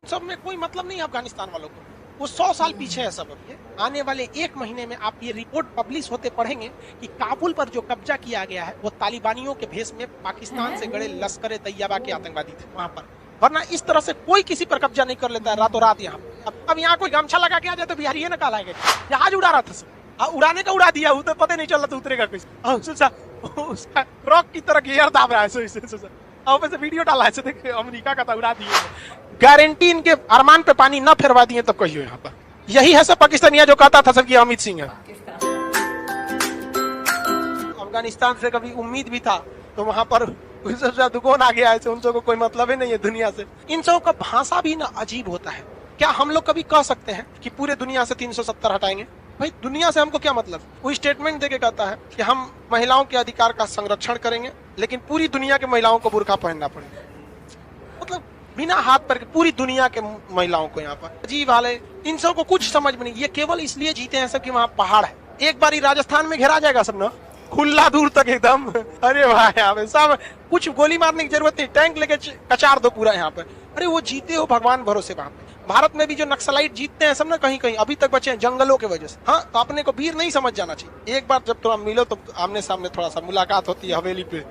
सब में कोई मतलब नहीं है अफगानिस्तान वालों को। वो 100 साल पीछे है सब। अब ये आने वाले 1 महीने में आप ये रिपोर्ट पब्लिश होते पढ़ेंगे कि काबुल पर जो कब्जा किया गया है वो तालिबानियों के भेष में पाकिस्तान से गड़े लश्कर तैयबा के आतंकवादी थे वहां पर। वरना इस तरह से कोई किसी पर कब्जा नहीं कर लेता है रातों रात। यहाँ अब यहाँ कोई गमछा लगा के आ जाए तो बिहारी ये ना कहलाएगा। जहाज उड़ा रहा था सब, उड़ाने का उड़ा दिया, तो पता नहीं चल रहा था उतरेगा कैसे। उसका रॉक की तरह गियर दाब रहा है। से वीडियो डाला है, देखिए अमेरिका का था, उड़ा दिए। गारंटी इनके अरमान पे पानी न फिरवा दिए तो कहियो यहाँ पर। यही है सब पाकिस्तानिया जो कहता था सब कि अमित सिंह है। अफगानिस्तान से कभी उम्मीद भी था तो वहां पर दुगुन आ गया है, उन सबको कोई मतलब ही नहीं है दुनिया से। इन सबों का भाषा भी ना अजीब होता है। क्या हम लोग कभी कह सकते हैं कि पूरे दुनिया से 370 हटाएंगे? भाई दुनिया से हमको क्या मतलब? कोई स्टेटमेंट देके कहता है कि हम महिलाओं के अधिकार का संरक्षण करेंगे, लेकिन पूरी दुनिया के महिलाओं को बुर्का पहनना पड़ेगा। मतलब बिना हाथ पर पूरी दुनिया के महिलाओं को यहाँ पर अजीब हाल है। इन सबको कुछ समझ में नहीं। ये केवल इसलिए जीते हैं सब कि वहाँ पहाड़ है। एक बार राजस्थान में घेरा जाएगा सब ना, खुला दूर तक एकदम। अरे भाई यहाँ पे सब कुछ गोली मारने की जरूरत नहीं, टैंक लेके कचार दो पूरा यहाँ पे। अरे वो जीते हो भगवान भरोसे। वहां पे भारत में भी जो नक्सलाइट जीतते हैं सब ना, कहीं कहीं अभी तक बचे हैं जंगलों की वजह से। हाँ, तो अपने को वीर नहीं समझ जाना चाहिए। एक बार जब तुम मिलो तो आमने सामने थोड़ा सा मुलाकात होती है हवेली पे।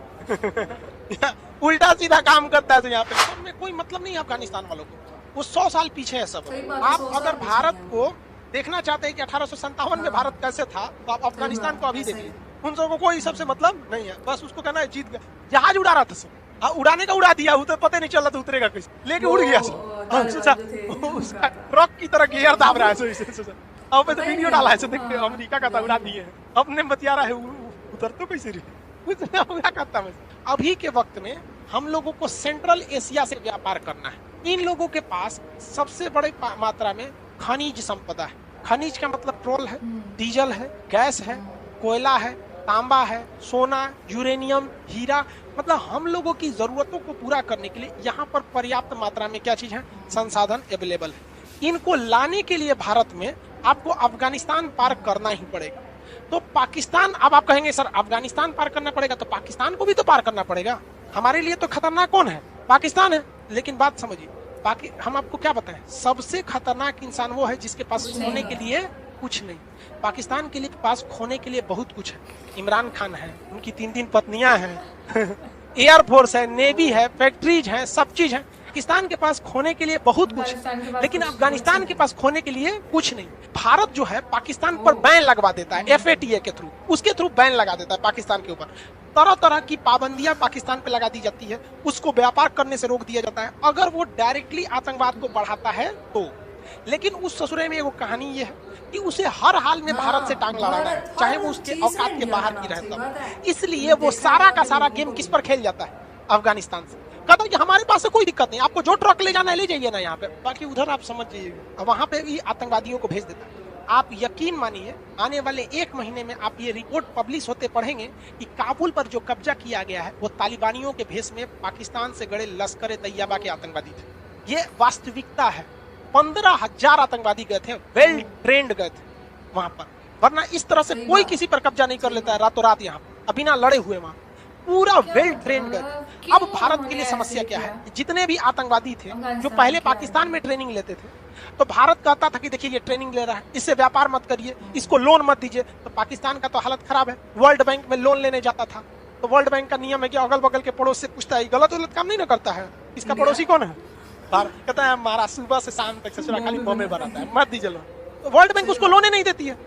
उल्टा सीधा काम करता है यहाँ पे। सब में कोई मतलब नहीं है अफगानिस्तान वालों को। वो 100 साल पीछे है सब। आप अगर भारत को देखना चाहते हैं कि 1857 में भारत कैसे था, तो आप अफगानिस्तान को अभी देखिए। उन सबको कोई सबसे मतलब नहीं है। बस उसको कहना है जीत गया। जहाज उड़ा रहा था सब, उड़ाने का उड़ा दिया, तो पता नहीं चल रहा था उतरेगा कैसे, लेके उड़ गया सब। उसका रॉक की तरह गियर दाब रहा है। तो वीडियो डाला है, देखिए अमेरिका का था, उड़ा दिए। अपने बतिया रहा है उतर तो कैसे करता है। अभी के वक्त में हम लोगों को सेंट्रल एशिया से व्यापार करना है। इन लोगों के पास सबसे बड़े मात्रा में खनिज संपदा है। खनिज का मतलब पेट्रोल है, डीजल है, गैस है, कोयला है, तांबा है, सोना, यूरेनियम, हीरा। मतलब हम लोगों की जरूरतों को पूरा करने के लिए यहाँ पर पर्याप्त मात्रा में क्या चीज है, संसाधन अवेलेबल है। इनको लाने के लिए भारत में आपको अफगानिस्तान पार करना ही पड़ेगा। तो पाकिस्तान, अब आप कहेंगे सर अफगानिस्तान पार करना पड़ेगा तो पाकिस्तान को भी तो पार करना पड़ेगा। हमारे लिए तो खतरनाक कौन है? पाकिस्तान है। लेकिन बात समझिए, हम आपको क्या बताएं, सबसे खतरनाक इंसान वो है जिसके पास सोने के लिए कुछ नहीं। पाकिस्तान के लिए पास खोने के लिए बहुत कुछ है। इमरान खान है, उनकी 3 पत्नियां हैं, एयरफोर्स है, नेवी है, फैक्ट्रीज है, सब चीज है। पाकिस्तान के पास खोने के लिए बहुत कुछ है, लेकिन अफगानिस्तान के पास खोने के लिए कुछ नहीं। भारत जो है पाकिस्तान पर बैन लगवा देता है FATA के थ्रू, उसके थ्रू बैन लगा देता है पाकिस्तान के ऊपर। तरह तरह की पाबंदियां पाकिस्तान पे लगा दी जाती है, उसको व्यापार करने से रोक दिया जाता है अगर वो डायरेक्टली आतंकवाद को बढ़ाता है तो। लेकिन उस ससुरे में एगो कहानी ये है कि उसे हर हाल में भारत से टांग लड़ाना है, चाहे वो उसके औकात के बाहर की रहता हो। इसलिए वो सारा का सारा गेम किस पर खेल जाता है, अफगानिस्तान से। कहता है कि हमारे पास से कोई दिक्कत नहीं, आपको जो ट्रक ले जाना है ले जाइए ना यहाँ पे, बाकी उधर आप समझ जाइए। वहां पे भी आतंकवादियों को भेज देता है। आप यकीन मानिए आने वाले 1 महीने में आप ये रिपोर्ट पब्लिश होते पढ़ेंगे कि काबुल पर जो कब्जा किया गया है वो तालिबानियों के भेष में पाकिस्तान से गड़े लश्कर तैयबा के आतंकवादी थे। ये वास्तविकता है। 15,000 आतंकवादी गए थे, वेल ट्रेंड गए थे वहां पर। वरना इस तरह से कोई किसी पर कब्जा नहीं कर लेता है रातों रात। यहाँ बिना लड़े हुए वहां पूरा वेल ट्रेंड गए। अब भारत के लिए समस्या क्या है, जितने भी आतंकवादी थे जो पहले पाकिस्तान में ट्रेनिंग लेते थे, तो भारत कहता था कि देखिए ये ट्रेनिंग ले रहा है, इससे व्यापार मत करिए, इसको लोन मत दीजिए। तो पाकिस्तान का तो हालत खराब है। वर्ल्ड बैंक में लोन लेने जाता था तो वर्ल्ड बैंक का नियम है कि अगल बगल के पड़ोस से पूछता है, गलत काम नहीं ना करता है, इसका पड़ोसी कौन है? कहता है हमारा सुबह से शाम तक ससुरा खाली बमे बनाता है, मत दीजिए लोन। तो वर्ल्ड बैंक उसको लोने नहीं देती है,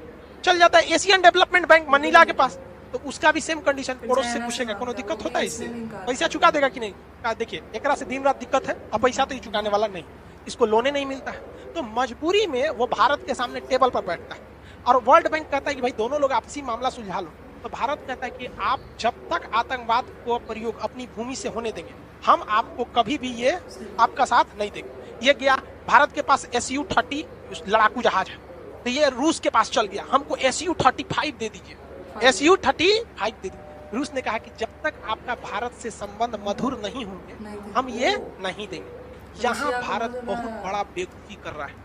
चल जाता है एशियन डेवलपमेंट बैंक मनीला के पास, तो उसका भी सेम कंडीशन, पड़ोस से पूछेगा कोनो दिक्कत होता है इससे, पैसा चुका देगा कि नहीं? कहा देखिए एकरा से दिन रात दिक्कत है, अब पैसा तो ही चुकाने वाला नहीं, इसको लोने नहीं मिलता है। तो मजबूरी में वो भारत के सामने टेबल पर बैठता है और वर्ल्ड बैंक कहता है कि भाई दोनों लोग आपसी मामला सुलझा लो। तो भारत कहता है कि आप जब तक आतंकवाद को प्रयोग अपनी भूमि से होने देंगे, हम आपको कभी भी ये आपका साथ नहीं देंगे। ये गया, भारत के पास Su-30 लड़ाकू जहाज है, तो ये रूस के पास चल गया, हमको Su-35 दे दीजिए, Su-35 दे दीजिए। रूस ने कहा कि जब तक आपका भारत से संबंध मधुर नहीं होंगे हम ये नहीं देंगे। यहाँ भारत बहुत बड़ा बेवकूफी कर रहा है।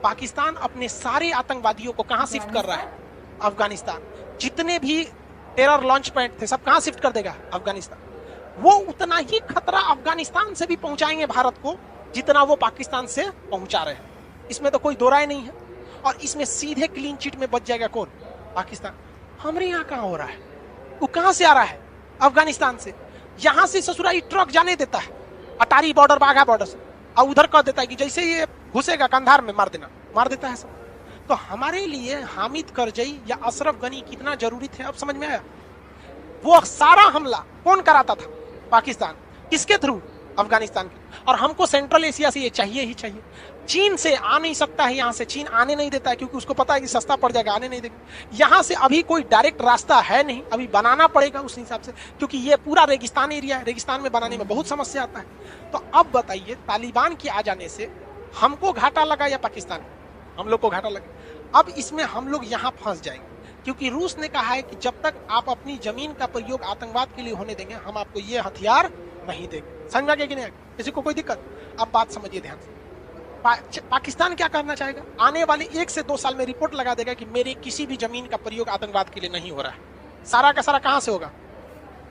पाकिस्तान अपने सारे आतंकवादियों को कहाँ शिफ्ट कर रहा है? अफगानिस्तान। जितने भी टेरर लॉन्च पैड थे सब कहाँ शिफ्ट कर देगा? अफगानिस्तान। वो उतना ही खतरा अफगानिस्तान से भी पहुंचाएंगे भारत को जितना वो पाकिस्तान से पहुंचा रहे हैं। इसमें तो कोई दो राय नहीं है। और इसमें सीधे क्लीन चिट में बच जाएगा कौन? पाकिस्तान। हमारे यहाँ कहाँ हो रहा है? वो कहाँ से आ रहा है? अफगानिस्तान से। यहाँ से ससुराली ट्रक जाने देता है अटारी बॉर्डर, बाघा बॉर्डर से, और उधर कह देता है कि जैसे ये घुसेगा कंधार में मार देना, मार देता है सब। तो हमारे लिए हामिद करजई या अशरफ गनी कितना जरूरी थे, अब समझ में आया? वो सारा हमला कौन कराता था? पाकिस्तान। किसके थ्रू? अफगानिस्तान के। और हमको सेंट्रल एशिया से ये चाहिए ही चाहिए। चीन से आ नहीं सकता है, यहाँ से चीन आने नहीं देता है, क्योंकि उसको पता है कि सस्ता पड़ जाएगा, आने नहीं देगा। यहाँ से अभी कोई डायरेक्ट रास्ता है नहीं, अभी बनाना पड़ेगा उस हिसाब से, क्योंकि ये पूरा रेगिस्तान एरिया है, रेगिस्तान में बनाने में बहुत समस्या आता है। तो अब बताइए, तालिबान के आ जाने से हमको घाटा लगा या पाकिस्तान को? हम लोग को घाटा लगा। अब इसमें हम लोग यहाँ फंस जाएंगे, क्योंकि रूस ने कहा है कि जब तक आप अपनी जमीन का प्रयोग आतंकवाद के लिए होने देंगे, हम आपको ये हथियार नहीं देंगे। समझ में आ गया कि नहीं? किसी को कोई दिक्कत? अब बात समझिए ध्यान से। पाकिस्तान क्या करना चाहेगा? आने वाले 1 से 2 साल में रिपोर्ट लगा देगा कि मेरे किसी भी जमीन का प्रयोग आतंकवाद के लिए नहीं हो रहा है। सारा का सारा कहां से होगा?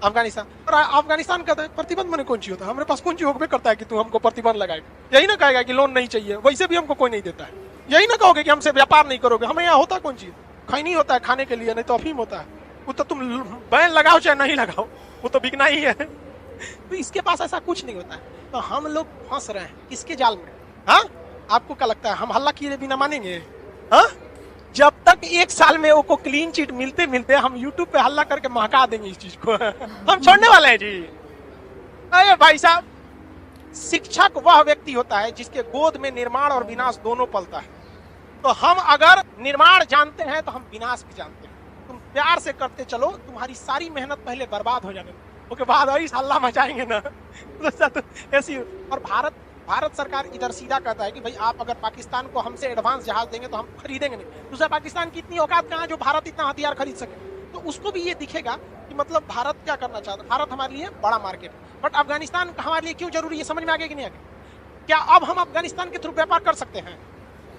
अफगानिस्तान। और अफगानिस्तान कहता है प्रतिबंध मैंने कौन चीज होता है? हमारे पास कौन चीज होगा करता है कि तू हमको प्रतिबंध लगाएगा? यही ना कहेगा कि लोन नहीं चाहिए, वैसे भी हमको कोई नहीं देता है। यही ना कहोगे कि हमसे व्यापार नहीं करोगे? हमें यहाँ होता कौन चीज? खैनी होता है खाने के लिए, नहीं तो अफीम होता है। वो तो तुम बैन लगाओ चाहे नहीं लगाओ, वो तो बिकना ही है। तो इसके पास ऐसा कुछ नहीं होता है। तो हम लोग फंस रहे हैं किसके जाल में? हाँ, आपको क्या लगता है हम हल्ला किए बिना मानेंगे? हाँ, जब तक 1 साल में वो को क्लीन चिट मिलते मिलते हम यूट्यूब पे हल्ला करके महका देंगे इस चीज को। हम छोड़ने वाले हैं जी। अरे भाई साहब, शिक्षक वह व्यक्ति होता है जिसके गोद में निर्माण और विनाश दोनों पलता है। तो हम अगर निर्माण जानते हैं तो हम विनाश भी जानते हैं। तुम प्यार से करते चलो, तुम्हारी सारी मेहनत पहले बर्बाद हो जाने उसके बाद ऐसा हल्ला मचाएंगे ना तो ऐसी। और भारत सरकार इधर सीधा कहता है कि भाई आप अगर पाकिस्तान को हमसे एडवांस जहाज देंगे तो हम खरीदेंगे नहीं। दूसरा, पाकिस्तान की इतनी औकात कहाँ जो भारत इतना हथियार खरीद सके? तो उसको भी ये दिखेगा कि मतलब भारत क्या करना चाहता है। भारत हमारे लिए बड़ा मार्केट है, बट अफगानिस्तान हमारे लिए क्यों जरूरी है? समझ में आ गया कि नहीं आ गया? क्या अब हम अफगानिस्तान के थ्रू व्यापार कर सकते हैं?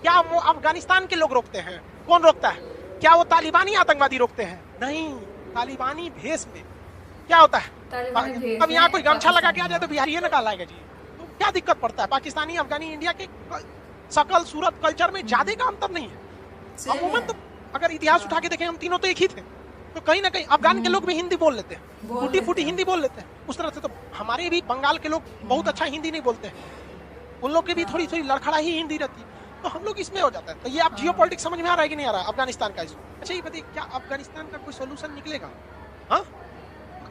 क्या वो अफगानिस्तान के लोग रोकते हैं? कौन रोकता है? क्या वो तालिबानी आतंकवादी रोकते हैं? नहीं, तालिबानी भेष में क्या होता है? अब यहाँ कोई गमछा लगा के आ जाए तो बिहारी ना कहा लाएगा जी। तो क्या दिक्कत पड़ता है? पाकिस्तानी, अफगानी, इंडिया के शकल, सूरत, कल्चर में ज्यादा का अंतर नहीं है। अमूमन तो अगर इतिहास उठा के देखें, हम तीनों तो एक ही थे। तो कहीं ना कहीं अफगान के लोग भी हिंदी बोल लेते हैं, फूटी फूटी हिंदी बोल लेते हैं उस तरह से। तो हमारे भी बंगाल के लोग बहुत अच्छा हिंदी नहीं बोलते हैं, उन लोग की भी थोड़ी थोड़ी लड़खड़ा ही हिंदी रहती है। तो हम लोग इसमें हो जाता है। तो ये आप जियो पॉलिटिक्स समझ में आ रहा है कि नहीं आ रहा है अफगानिस्तान का? अच्छा, ये बताइए, क्या अफगानिस्तान का कोई सोल्यूशन निकलेगा? हाँ,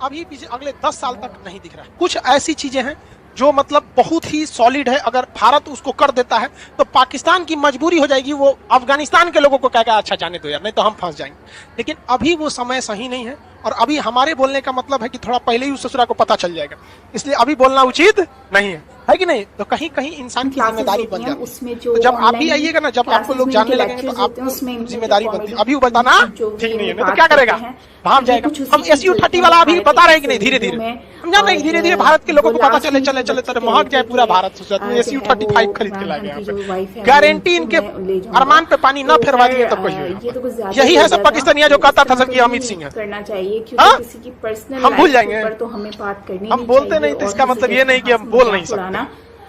अभी पीछे अगले 10 साल तक नहीं दिख रहा है। कुछ ऐसी चीजें हैं जो मतलब बहुत ही सॉलिड है। अगर भारत उसको कर देता है तो पाकिस्तान की मजबूरी हो जाएगी, वो अफगानिस्तान के लोगों को कहेगा अच्छा जाने दो यार, नहीं तो हम फंस जाएंगे। लेकिन अभी वो समय सही नहीं है, और अभी हमारे बोलने का मतलब है कि थोड़ा पहले ही उस ससुरा को पता चल जाएगा, इसलिए अभी बोलना उचित नहीं है कि नहीं? तो कहीं कहीं इंसान की जिम्मेदारी बन जाती है। तो जब आप भी आइएगा ना, जब आपको लोग जानने लगेंगे तो आपको जिम्मेदारी बनती है। अभी वो बताना ठीक नहीं है, नहीं तो क्या करेगा? भाग जाएगा। हम SU-30 वाला अभी बता रहे हैं कि नहीं, धीरे धीरे हम जान रहे हैं, धीरे धीरे भारत के लोगों को पता चले चले चले चले महक जाए पूरा भारत। SU-35 खरीद के लाएंगे यहाँ पे, गारंटी। इनके अरमान पे पानी न फेरवा दिए तो कोई होगा। यही है सब पाकिस्तानिया जो कहता था सर कि अमित सिंह है। करना चाहिए क्योंकि किसी की पर्सनल हम भूल जाएंगे, तो हमें बात करनी हम बोलते नहीं, तो इसका मतलब ये नहीं कि हम बोल नहीं सकते।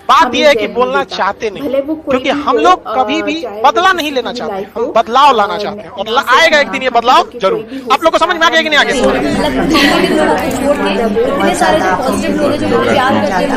बात यह है कि बोलना चाहते नहीं, क्योंकि हम लोग कभी भी बदला नहीं लेना चाहते, हम बदलाव लाना चाहते हैं, और आएगा एक दिन ये बदलाव जरूर। आप लोग को समझ में आ गया कि नहीं आ गया? इतने सारे जो पॉजिटिव लोग हैं जो प्यार करते हैं